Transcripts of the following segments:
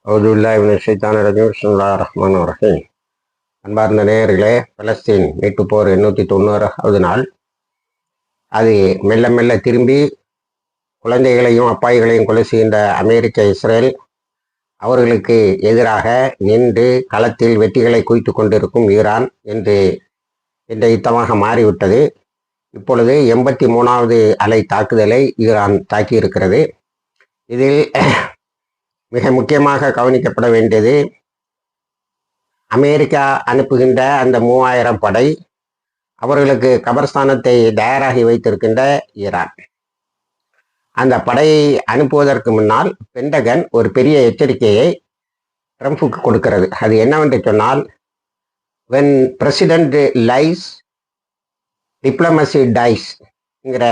அவுதுல்லாஹிமினஷைத்தானிர்ரஜீம். அன்பார்ந்த நேயர்களே, பலஸ்தீன் மீட்பு போர் 890வது நாள். அது மெல்ல மெல்ல திரும்பி குழந்தைகளையும் அப்பாய்களையும் கொலை செய்கின்ற அமெரிக்க இஸ்ரேல் அவர்களுக்கு எதிராக நின்று களத்தில் வெற்றிகளை குவித்து கொண்டிருக்கும் ஈரான் என்று என்ற யுத்தமாக மாறிவிட்டது. இப்பொழுது 83வது அலை தாக்குதலை ஈரான் தாக்கியிருக்கிறது. இதில் மிக முக்கியமாக கவனிக்கப்பட வேண்டியது, அமெரிக்கா அனுப்புகின்ற அந்த 3000 படை, அவர்களுக்கு கபர்ஸ்தானத்தை தயாராகி வைத்திருக்கின்ற ஈரான். அந்த படையை அனுப்புவதற்கு முன்னால் பென்டகன் ஒரு பெரிய எச்சரிக்கையை ட்ரம்புக்கு கொடுக்கிறது. அது என்னவென்று சொன்னால், when president lies diplomacy dies என்கிற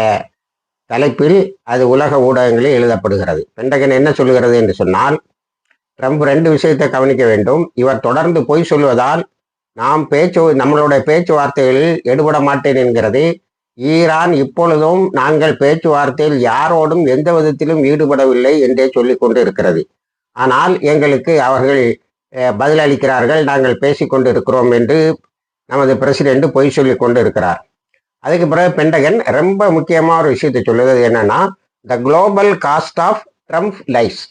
தலைப்பில் அது உலக ஊடகங்களில் எழுதப்படுகிறது. பென்டகன் என்ன சொல்லுகிறது என்று சொன்னால், ட்ரம்ப் 2 விஷயத்தை கவனிக்க வேண்டும். இவர் தொடர்ந்து பொய் சொல்வதால் நம்மளுடைய பேச்சுவார்த்தைகளில் எடுபட மாட்டேன் என்கிறது. ஈரான் இப்பொழுதும் நாங்கள் பேச்சுவார்த்தையில் யாரோடும் எந்த விதத்திலும் ஈடுபடவில்லை என்றே சொல்லி கொண்டு இருக்கிறது. ஆனால் எங்களுக்கு அவர்கள் பதிலளிக்கிறார்கள், நாங்கள் பேசிக்கொண்டு இருக்கிறோம் என்று நமது பிரசிடென்ட் பொய் சொல்லி கொண்டு இருக்கிறார். அதுக்கு பிறகு பென்டகன் ரொம்ப முக்கியமான ஒரு விஷயத்தை சொல்லுவது என்னன்னா, the global cost of Trump lies.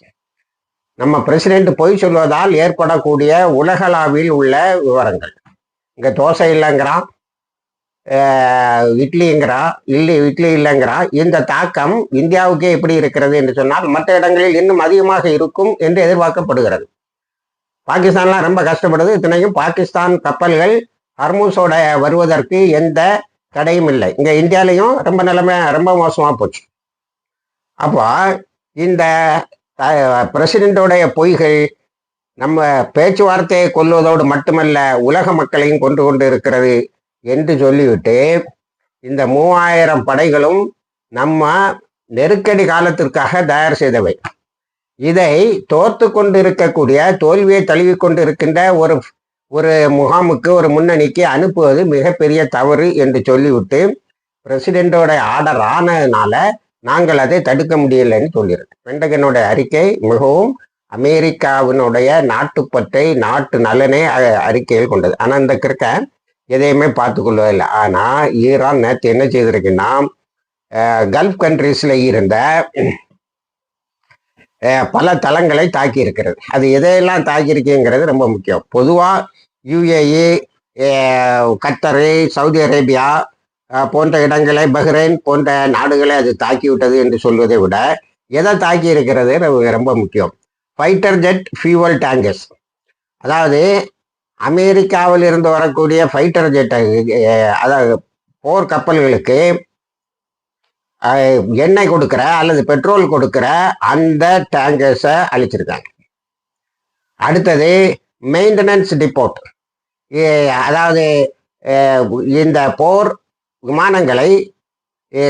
நம்ம பிரசிடென்ட் பொய் சொல்வதால் ஏற்படக்கூடிய உலகளாவில் உள்ள விவரங்கள். இங்கே தோசை இல்லைங்கிறான், இட்லி இல்லைங்கிறான். இந்த தாக்கம் இந்தியாவுக்கே எப்படி இருக்கிறது என்று சொன்னால், மற்ற இடங்களில் இன்னும் அதிகமாக இருக்கும் என்று எதிர்பார்க்கப்படுகிறது. பாகிஸ்தான்லாம் ரொம்ப கஷ்டப்படுது. இத்தனைக்கும் பாகிஸ்தான் கப்பல்கள் ஹர்மூஸோட வருவதற்கு எந்த தடையும் இல்லை. இங்கே இந்தியாலையும் நிலைமை ரொம்ப மோசமாக போச்சு. அப்போ இந்த பிரசிடென்டோடைய பொய்கள் நம்ம பேச்சுவார்த்தையை கொல்வதோடு மட்டுமல்ல, உலக மக்களையும் கொண்டு இருக்கிறது என்று சொல்லிவிட்டு, இந்த 3000 படைகளும் நம்ம நெருக்கடி காலத்திற்காக தயார் செய்தவை. இதை தோர்த்து கொண்டிருக்கக்கூடிய, தோல்வியை தழுவி கொண்டிருக்கின்ற ஒரு முகாமுக்கு, ஒரு முன்னணிக்கு அனுப்புவது மிகப்பெரிய தவறு என்று சொல்லிவிட்டு, பிரசிடென்டோட ஆர்டர் ஆனதுனால நாங்கள் அதை தடுக்க முடியலைன்னு சொல்லியிருக்கு. பென்டகனுடைய அறிக்கை மிகவும் அமெரிக்காவினுடைய நாட்டுப்பற்றை, நாட்டு நலனை அறிக்கையில் கொண்டது. ஆனால் இந்த கிற்க எதையுமே பார்த்து கொள்வதில்லை. ஆனால் ஈரான் நேற்று என்ன செய்திருக்குன்னா, கல்ஃப் கண்ட்ரீஸில் இருந்த பல தளங்களை தாக்கி இருக்கிறது. அது எதையெல்லாம் தாக்கியிருக்குங்கிறது ரொம்ப முக்கியம். பொதுவாக யுஏஇ, கத்தரு, சவுதி அரேபியா போன்ற இடங்களை, பஹ்ரைன் போன்ற நாடுகளை அது தாக்கிவிட்டது என்று சொல்வதை விட எதை தாக்கி இருக்கிறது ரொம்ப முக்கியம். ஃபைட்டர் ஜெட் ஃபியூவல் டேங்கர்ஸ், அதாவது அமெரிக்காவில் இருந்து வரக்கூடிய ஃபைட்டர் ஜெட், அதாவது போர் கப்பல்களுக்கு எண்ணெய் கொடுக்கிற அல்லது பெட்ரோல் கொடுக்கிற அந்த டேங்கர்ஸை அழிச்சிருக்காங்க. அடுத்தது மெயின்டெனன்ஸ் டிப்போர்ட், அதாவது இந்த போர் விமானங்களை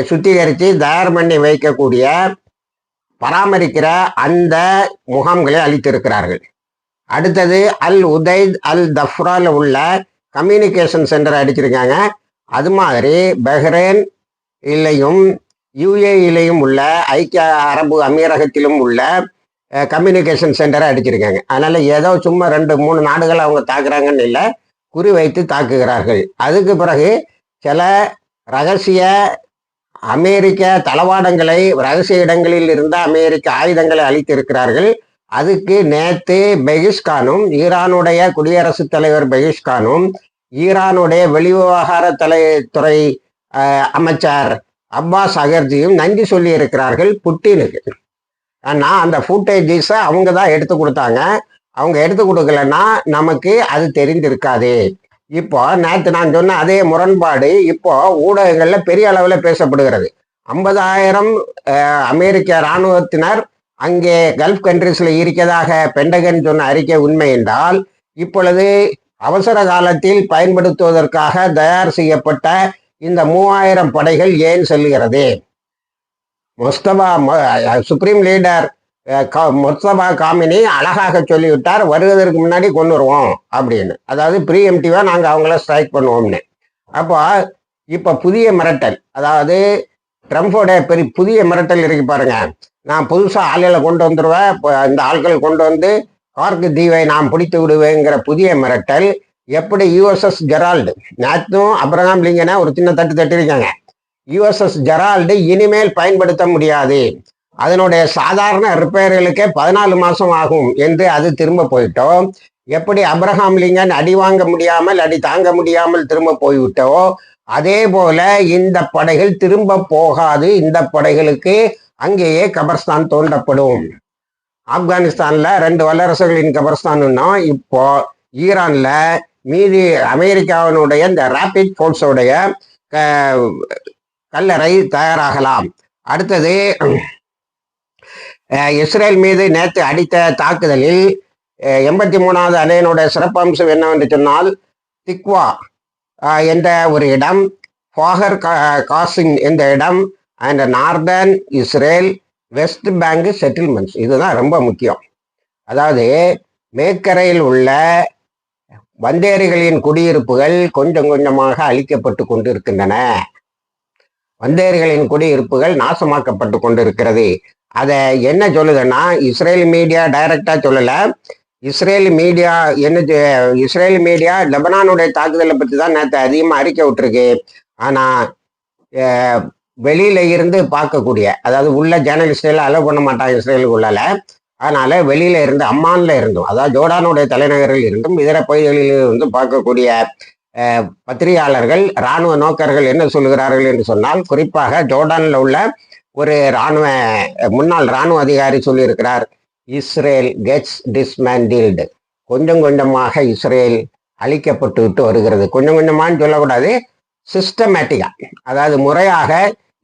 சுத்திகரித்து தயார் பண்ணி வைக்கக்கூடிய, பராமரிக்கிற அந்த முகாம்களை அளித்திருக்கிறார்கள். அடுத்தது அல் உதைத் அல் தஃப்ரால உள்ள கம்யூனிகேஷன் சென்டரை அடிச்சிருக்காங்க. அது மாதிரி பஹ்ரைன் இல்லையும் யுஏஇலையும் உள்ள, ஐக்கிய அரபு அமீரகத்திலும் உள்ள கம்யூனிகேஷன் சென்டரை அடிச்சிருக்காங்க. அதனால ஏதோ சும்மா 2-3 நாடுகள் அவங்க தாக்குறாங்கன்னு இல்லை, குறி வைத்து தாக்குகிறார்கள். அதுக்கு பிறகு சில ரகசிய அமெரிக்க தளவாடங்களை, ரகசிய இடங்களில் இருந்த அமெரிக்க ஆயுதங்களை அளித்திருக்கிறார்கள். அதுக்கு நேற்று பெகிஷ்கானும், ஈரானுடைய குடியரசுத் தலைவர் பெகிஷ்கானும், ஈரானுடைய வெளிவிவகார துறை அமைச்சர் அப்பாஸ் அகர்ஜியும் நன்றி சொல்லி இருக்கிறார்கள் புட்டினுக்கு. ஆனால் அந்த ஃபுட்டேஜஸை அவங்க தான் எடுத்து கொடுத்தாங்க. அவங்க எடுத்து கொடுக்கலன்னா நமக்கு அது தெரிந்திருக்காது. இப்போ நேற்று நான் சொன்ன அதே முரண்பாடு இப்போ ஊடகங்களில் பெரிய அளவில் பேசப்படுகிறது. 50,000 அமெரிக்க இராணுவத்தினர் அங்கே கல்ஃப் கண்ட்ரீஸில் இருக்கிறதாக பென்டகன் சொன்ன அறிக்கை உண்மை என்றால், இப்பொழுது அவசர காலத்தில் பயன்படுத்துவதற்காக தயார் செய்யப்பட்ட இந்த 3000 படைகள் ஏன் செல்லுகிறது? சுப்ரீம் லீடர் முஸ்தபா காமினி அழகாக சொல்லிவிட்டார், வருவதற்கு முன்னாடி கொண்டு வருவோம் அப்படின்னு. அதாவது ப்ரீஎம்டிவா நாங்கள் அவங்கள ஸ்ட்ரைக் பண்ணுவோம்னு. அப்போ இப்போ புதிய மிரட்டல், அதாவது ட்ரம்போட புதிய மிரட்டல் இருக்கு பாருங்க. நான் புதுசாக ஆளுகளை கொண்டு வந்துடுவேன், இந்த ஆட்கள் கொண்டு வந்து கார்கு தீவை நாம் பிடித்து விடுவேங்கிற புதிய மிரட்டல். எப்படி யுஎஸ்எஸ் ஜெரால்டு, நேற்றும் அப்ரஹாம் லிங்கனை ஒரு சின்ன தட்டிருக்காங்க. யுஎஸ்எஸ் ஜெரால்டு இனிமேல் பயன்படுத்த முடியாது, அதனுடைய சாதாரண ரிப்பேர்களுக்கே 14 மாசம் ஆகும் என்று அது திரும்ப போயிட்டோம். எப்படி அப்ரஹாம் லிங்கன் அடி வாங்க முடியாமல் அடி தாங்க முடியாமல் திரும்ப போய்விட்டோ, அதே போல இந்த படைகள் திரும்ப போகாது. இந்த படைகளுக்கு அங்கேயே கபர்ஸ்தான் தோண்டப்படும். ஆப்கானிஸ்தான்ல 2 வல்லரசுகளின் கபர்ஸ்தான்னா, இப்போ ஈரான்ல மீதி அமெரிக்காவினுடைய இந்த ராபிட் போர்ஸோடைய கல்லறை தயாராகலாம். அடுத்தது, இஸ்ரேல் மீது நேற்று அடித்த தாக்குதலில் 83வது அணையினுடைய சிறப்பம்சம் என்னவென்று சொன்னால், திக்வா என்ற ஒரு இடம், ஃபாகர் காசிம் என்ற இடம், and northern Israel west bank settlements. இதுதான் ரொம்ப முக்கியம். அதாவது மேற்கரையில் உள்ள வந்தேரிகளின் குடியிருப்புகள் கொஞ்சம் கொஞ்சமாக அழிக்கப்பட்டு கொண்டிருக்கின்றன. வந்தேரிகளின் குடியிருப்புகள் நாசமாக்கப்பட்டு கொண்டிருக்கிறது. அதை என்ன சொல்லுதுன்னா, இஸ்ரேல் மீடியா டைரக்டா சொல்லல. இஸ்ரேல் மீடியா லெபனானுடைய தாக்குதலை பற்றி தான் நேற்று அதிகமாக அறிக்கை விட்டுருக்கு. ஆனா வெளியில இருந்து பார்க்கக்கூடிய, அதாவது உள்ள ஜேர்னலிஸ்டெல்லாம் அலோவ் பண்ண மாட்டாங்க இஸ்ரேலுக்குள்ளால. அதனால வெளியில இருந்து, அம்மான்ல இருந்தும், அதாவது ஜோர்டானுடைய தலைநகரில் இருந்தும் இதர பகுதிகளில் இருந்து பார்க்கக்கூடிய பத்திரிகையாளர்கள், இராணுவ நோக்கர்கள் என்ன சொல்லுகிறார்கள் என்று சொன்னால், குறிப்பாக ஜோர்டான்ல உள்ள ஒரு முன்னாள் இராணுவ அதிகாரி சொல்லியிருக்கிறார், இஸ்ரேல் கெட்ஸ் டிஸ்மேண்டில்டு. கொஞ்சம் கொஞ்சமாக இஸ்ரேல் அழிக்கப்பட்டு விட்டு வருகிறது. கொஞ்சம் கொஞ்சமான்னு சொல்லக்கூடாது, சிஸ்டமேட்டிக்கா, அதாவது முறையாக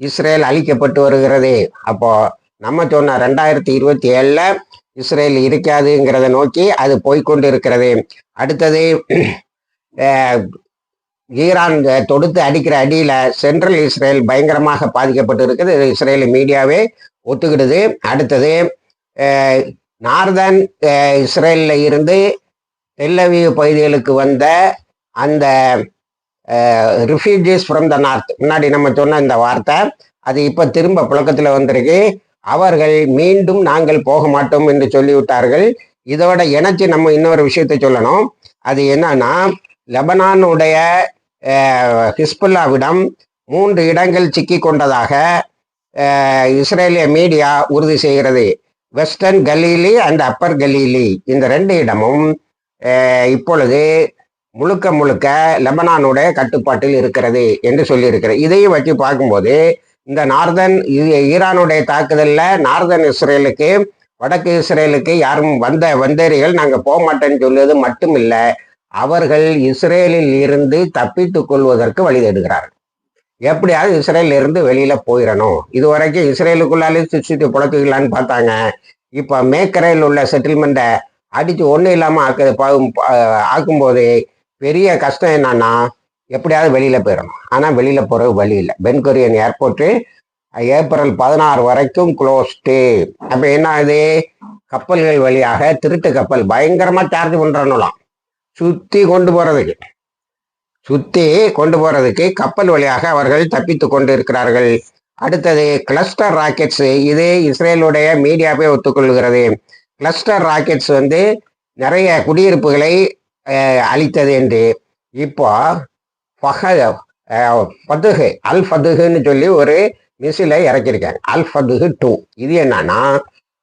இஸ்ரேல் அழிக்கப்பட்டு வருகிறது. அப்போ நம்ம சொன்ன 2027 இஸ்ரேல் இருக்காதுங்கிறத நோக்கி அது போய்கொண்டு இருக்கிறது. அடுத்தது, ஈரான் தொடுத்து அடிக்கிற அடியில சென்ட்ரல் இஸ்ரேல் பயங்கரமாக பாதிக்கப்பட்டு இருக்குது. இஸ்ரேல் மீடியாவே ஒத்துக்கிடுது. அடுத்தது, நார்தர்ன் இஸ்ரேல்ல இருந்து டெல்லவீவ் பகுதிகளுக்கு வந்த அந்த ரிஃப்யூஜிஸ் ஃப்ரம் த நார்த், முன்னாடி நம்ம சொன்ன இந்த வார்த்தை, அது இப்ப திரும்ப புழக்கத்துல வந்திருக்கு. அவர்கள் மீண்டும் நாங்கள் போக மாட்டோம் என்று சொல்லிவிட்டார்கள். இதோட இணைச்சு நம்ம இன்னொரு விஷயத்தை சொல்லணும். அது என்னன்னா, லெபனானுடைய ஹிஸ்புல்லாவிடம் 3 இடங்கள் சிக்கி கொண்டதாக இஸ்ரேலிய மீடியா உறுதி செய்கிறது. Western Galilei and upper Galilei, இந்த 2 இடமும் இப்பொழுது முழுக்க முழுக்க லெபனானுடைய கட்டுப்பாட்டில் இருக்கிறது என்று சொல்லியிருக்கிறது. இதையும் வச்சு பார்க்கும்போது, இந்த ஈரானுடைய தாக்குதல்ல நார்தர்ன் இஸ்ரேலுக்கு, வடக்கு இஸ்ரேலுக்கு யாரும் வந்தேரிகள் நாங்க போக மாட்டேன்னு சொல்லுவது மட்டும் இல்லை, அவர்கள் இஸ்ரேலில் இருந்து தப்பித்துக் கொள்வதற்கு வழி தேடுகிறார்கள். எப்படியாவது இஸ்ரேல இருந்து வெளியில போயிடணும். இதுவரைக்கும் இஸ்ரேலுக்குள்ளாலே சுற்றி புழக்குகளான்னு பார்த்தாங்க. இப்ப மேற்கரையில் உள்ள செட்டில்மெண்ட்டை அடிச்சு ஒன்றும் இல்லாம ஆக்கும்போது பெரிய கஷ்டம் என்னன்னா, எப்படியாவது வெளியில போயிடணும். ஆனா வெளியில போறது வழி இல்லை. பென்குரியன் ஏர்போர்ட்டு ஏப்ரல் 16 வரைக்கும் க்ளோஸ்டு. அப்ப என்ன ஆகுது, கப்பல்கள் வழியாக திருட்டு கப்பல் பயங்கரமா சார்ஜ் பண்றனுலாம், சுத்தி கொண்டு போறதுக்கு கப்பல் வழியாக அவர்கள் தப்பித்து கொண்டு இருக்கிறார்கள். அடுத்தது, கிளஸ்டர் ராக்கெட்ஸ். இது இஸ்ரேலுடைய மீடியாவே ஒத்துக்கொள்கிறது. கிளஸ்டர் ராக்கெட்ஸ் நிறைய குடியிருப்புகளை அழித்தது என்று. இப்போ ஃபதுஹு, அல் ஃபதுஹுன்னு சொல்லி ஒரு மிசிலை இறக்கியிருக்காங்க, அல் ஃபதுஹு 2. இது என்னன்னா,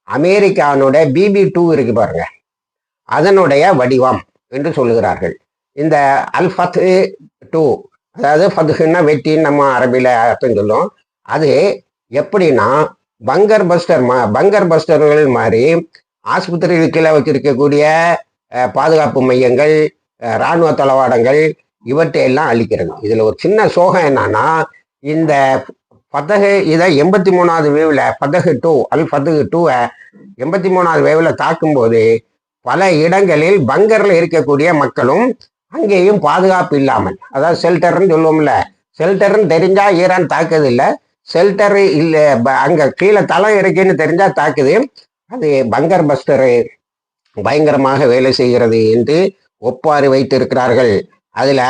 அமெரிக்கானுடைய BB-2 இருக்கு பாருங்க, அதனுடைய வடிவம் என்று சொல்லுகிறார்கள். இந்த அல் ஃபதுஹு 2, அதாவது ஃபதுஹுன்னா வெட்டின்னு நம்ம அரபியில அர்த்தம் சொல்லும். அது எப்படின்னா, பங்கர் பஸ்டர்கள் மாதிரி ஆஸ்பத்திரிகளுக்கு கீழே வச்சிருக்கக்கூடிய பாதுகாப்பு மையங்கள், இராணுவ தளவாடங்கள், இவற்றையெல்லாம் அழிக்கிறது. இதுல ஒரு சின்ன சோகம் என்னன்னா, இந்த ஃபதுஹு இதை 83வது வேவ்ல ஃபதுஹு 2, அல் ஃபதுஹு 2 83வது வேவ்ல தாக்கும்போது பல இடங்களில் பங்கர்ல இருக்கக்கூடிய மக்களும் அங்கேயும் பாதுகாப்பு இல்லாமல், அதாவது ஷெல்டர்ன்னு சொல்லுவோம்ல, ஷெல்டர்ன்னு தெரிஞ்சா ஈரான் தாக்குது இல்லை, ஷெல்டர் இல்லை அங்க கீழே தளம் இருக்குன்னு தெரிஞ்சா தாக்குது. அது பங்கர் பஸ்டரு பயங்கரமாக வேலை செய்கிறது என்று ஒப்பாரி வைத்திருக்கிறார்கள். அதுல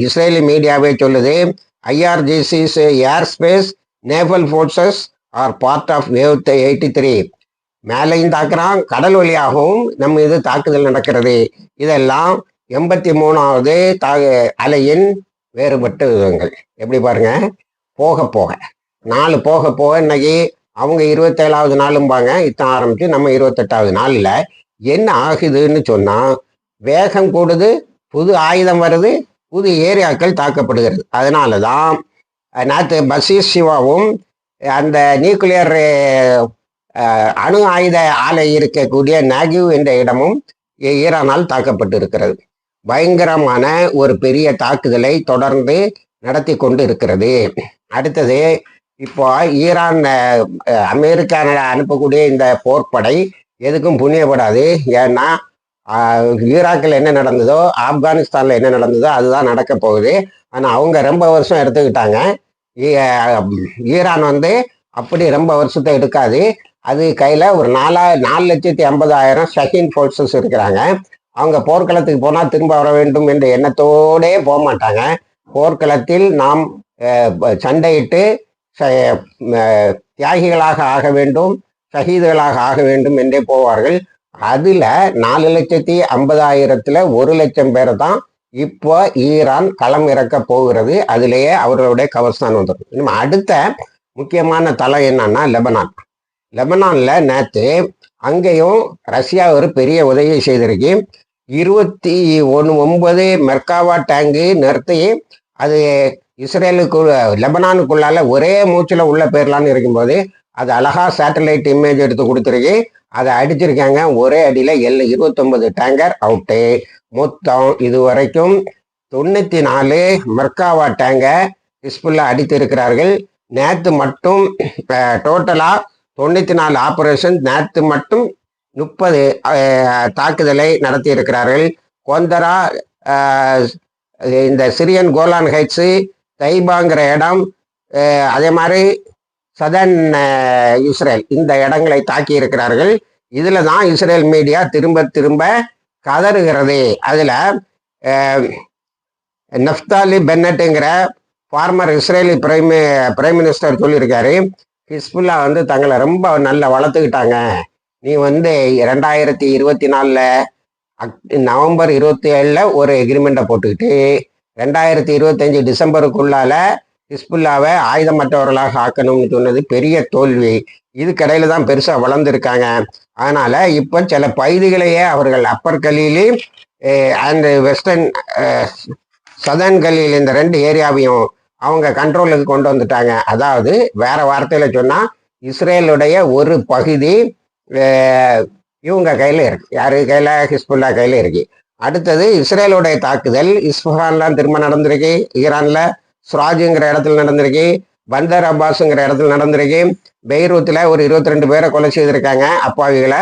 இஸ்ரேலி மீடியாவே சொல்லுது, IRGC's aerospace naval forces are part of wave 83. மேலையும் தாக்குறான், கடல் வழியாகவும் நம்ம இது தாக்குதல் நடக்கிறது. இதெல்லாம் 83வது அலையின் வேறுபட்ட விதங்கள். எப்படி பாருங்க, போக போக நாலு போக போக இன்னைக்கு அவங்க 27வது நாளும்பாங்க, இத்தனை ஆரம்பிச்சு நம்ம 28வது நாளில் என்ன ஆகுதுன்னு சொன்னா, வேகம் கூடுது, புது ஆயுதம் வருது, புது ஏரியாக்கள் தாக்கப்படுகிறது. அதனால தான் நேற்று பஷீர் சிவாவும் அந்த நியூக்ளியர் அணு ஆயுத ஆலை இருக்கக்கூடிய நாகிவ் என்ற இடமும் ஈரானால் தாக்கப்பட்டு இருக்கிறது. பயங்கரமான ஒரு பெரிய தாக்குதலை தொடர்ந்து நடத்தி கொண்டு இருக்கிறது. அடுத்தது, இப்போ ஈரான் அமெரிக்கா அனுப்பக்கூடிய இந்த போர்ப்படை எதுக்கும் புண்ணியப்படாது. ஏன்னா ஈராக்கில் என்ன நடந்ததோ, ஆப்கானிஸ்தானில் என்ன நடந்ததோ அதுதான் நடக்க போகுது. ஆனால் அவங்க ரொம்ப வருஷம் எடுத்துக்கிட்டாங்க. ஈரான் அப்படி ரொம்ப வருஷத்தை எடுக்காது. அது கையில் ஒரு 4,50,000 ஷஹீன் ஃபோர்ஸஸ் இருக்கிறாங்க. அவங்க போர்க்களத்துக்கு போனால் திரும்ப வர வேண்டும் என்ற எண்ணத்தோடே போக மாட்டாங்க. போர்க்களத்தில் நாம் சண்டையிட்டு தியாகிகளாக ஆக வேண்டும், ஷஹீதுகளாக ஆக வேண்டும் என்றே போவார்கள். அதில் 4,50,000 1,00,000 பேரை தான் இப்போ ஈரான் களம் இறக்க போகிறது. அதிலேயே அவர்களுடைய கவர்ஸ்தான் வந்துடும். இன்னும் அடுத்த முக்கியமான தளம் என்னன்னா லெபனான்ல நேற்று அங்கேயும் ரஷ்யா ஒரு பெரிய உதவி செய்திருக்கு. 29 மெர்காவா டேங்கு நிறுத்தி அது இஸ்ரேலுக்கு லெபனானுக்குள்ளால ஒரே மூச்சில் உள்ள பேர்லான்னு இருக்கும்போது அது அழகா சேட்டலைட் இமேஜ் எடுத்து கொடுத்துருக்கு. அதை அடிச்சிருக்காங்க. ஒரே அடியில் 29 டேங்கர் அவுட்டு. மொத்தம் இது வரைக்கும் 94 மெர்காவா டேங்கை ஹிஸ்புல்லா அடித்திருக்கிறார்கள். நேற்று மட்டும் டோட்டலா 94 ஆபரேஷன். நேற்று மட்டும் 30 தாக்குதலை நடத்தி இருக்கிறார்கள். கொந்தரா, இந்த சிரியன் கோலான் ஹைட்ஸு, தைபாங்கிற இடம், அதே மாதிரி சதன் இஸ்ரேல், இந்த இடங்களை தாக்கி இருக்கிறார்கள். இதுல தான் இஸ்ரேல் மீடியா திரும்ப திரும்ப கதறுகிறது. அதுல நஃப்தாலி பென்னட்டுங்கிற ஃபார்மர் இஸ்ரேலி பிரைம் மினிஸ்டர் சொல்லியிருக்காரு, ஹிஸ்புல்லா தங்களை ரொம்ப நல்லா வளர்த்துக்கிட்டாங்க. நீ 2024 நவம்பர் 27 ஒரு எக்ரிமெண்ட்டை போட்டுக்கிட்டு 2025 டிசம்பருக்குள்ளால ஹிஸ்புல்லாவை ஆயுதமற்றவர்களாக ஆக்கணும்னு சொன்னது பெரிய தோல்வி. இதுக்கடையில தான் பெருசாக வளர்ந்துருக்காங்க. அதனால இப்போ சில பகுதிகளையே அவர்கள் upper Galilee and western southern Galilee, இந்த 2 ஏரியாவையும் அவங்க கண்ட்ரோலுக்கு கொண்டு வந்துட்டாங்க. அதாவது வேற வார்த்தையில சொன்னா, இஸ்ரேலுடைய ஒரு பகுதி இவங்க கையில இருக்கு. யாரு கையில? ஹிஸ்புல்லா கையில இருக்கு. அடுத்தது இஸ்ரேலுடைய தாக்குதல் இஸ்ஃபஹான்லாம் திரும்ப நடந்திருக்கு. ஈரான்ல ஸ்ராஜுங்கிற இடத்துல நடந்திருக்கு. பந்தர் அப்பாஸுங்கிற இடத்துல நடந்திருக்கு. பெய்ரூத்தில் ஒரு 22 பேரை கொலை செய்திருக்காங்க, அப்பாவிகளை.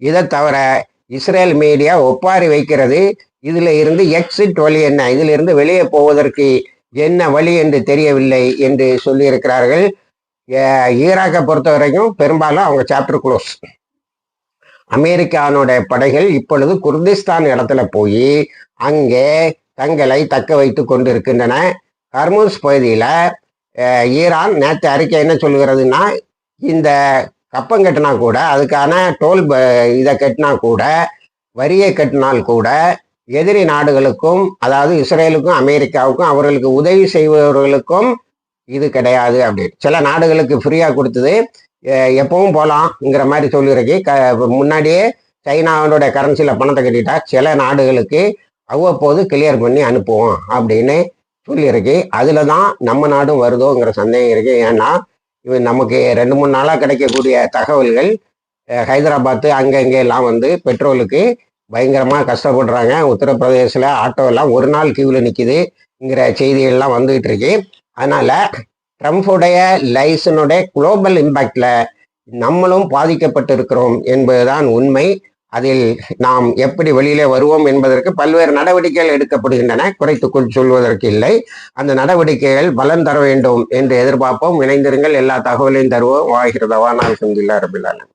இதை தவிர இஸ்ரேல் மீடியா ஒப்பாரி வைக்கிறது. இதுல இருந்து எக்ஸிட் வழி என்ன, இதுல இருந்து வெளியே போவதற்கு என்ன வழி என்று தெரியவில்லை என்று சொல்லியிருக்கிறார்கள். ஈராக்கை பொறுத்த வரைக்கும் பெரும்பாலும் அவங்க சாப்டர் க்ளோஸ். அமெரிக்கானுடைய படைகள் இப்பொழுது குர்திஸ்தான் இடத்துல போய் அங்கே தங்களை தக்க வைத்து கொண்டிருக்கின்றன. ஹர்முஸ் பகுதியில் ஈரான் நேற்று அறிக்கை என்ன சொல்லுகிறதுனா, இந்த கப்பம் கட்டினா கூட, அதுக்கான டோல் இதை கட்டினா கூட, வரியை கட்டினால் கூட எதிரி நாடுகளுக்கும், அதாவது இஸ்ரேலுக்கும் அமெரிக்காவுக்கும் அவர்களுக்கு உதவி செய்பவர்களுக்கும் இது கிடையாது அப்படின்னு. சில நாடுகளுக்கு ஃப்ரீயாக கொடுத்தது, எப்பவும் போகலாம்ங்கிற மாதிரி சொல்லியிருக்கு. முன்னாடியே சைனாவோட கரன்சியில் பணத்தை கட்டிட்டா சில நாடுகளுக்கு அவ்வப்போது கிளியர் பண்ணி அனுப்புவோம் அப்படின்னு சொல்லியிருக்கு. அதில் தான் நம்ம நாடும் வருதோங்கிற சந்தேகம் இருக்கு. ஏன்னா நமக்கு 2-3 நாளாக கிடைக்கக்கூடிய தகவல்கள், ஹைதராபாத்து அங்கே எல்லாம் பெட்ரோலுக்கு பயங்கரமாக கஷ்டப்படுறாங்க. உத்தரப்பிரதேசில் ஆட்டோலாம் ஒரு நாள் கியூவில் நிற்கிதுங்கிற செய்திகள்லாம் வந்துகிட்டு இருக்கு. அதனால ட்ரம்ப்புடைய லைசனுடைய குளோபல் இம்பேக்ட்ல நம்மளும் பாதிக்கப்பட்டு இருக்கிறோம் என்பதுதான் உண்மை. அதில் நாம் எப்படி வெளியிலே வருவோம் என்பதற்கு பல்வேறு நடவடிக்கைகள் எடுக்கப்படுகின்றன, குறைத்துக்குள் சொல்வதற்கு இல்லை. அந்த நடவடிக்கைகள் பலன் தர வேண்டும் என்று எதிர்பார்ப்போம். இணைந்திருங்கள். எல்லா தகவலையும் தருவோம். வாய்கிறதவா நான் அல்ஹம்துலில்லாஹ் ரபில் ஆலமீன்.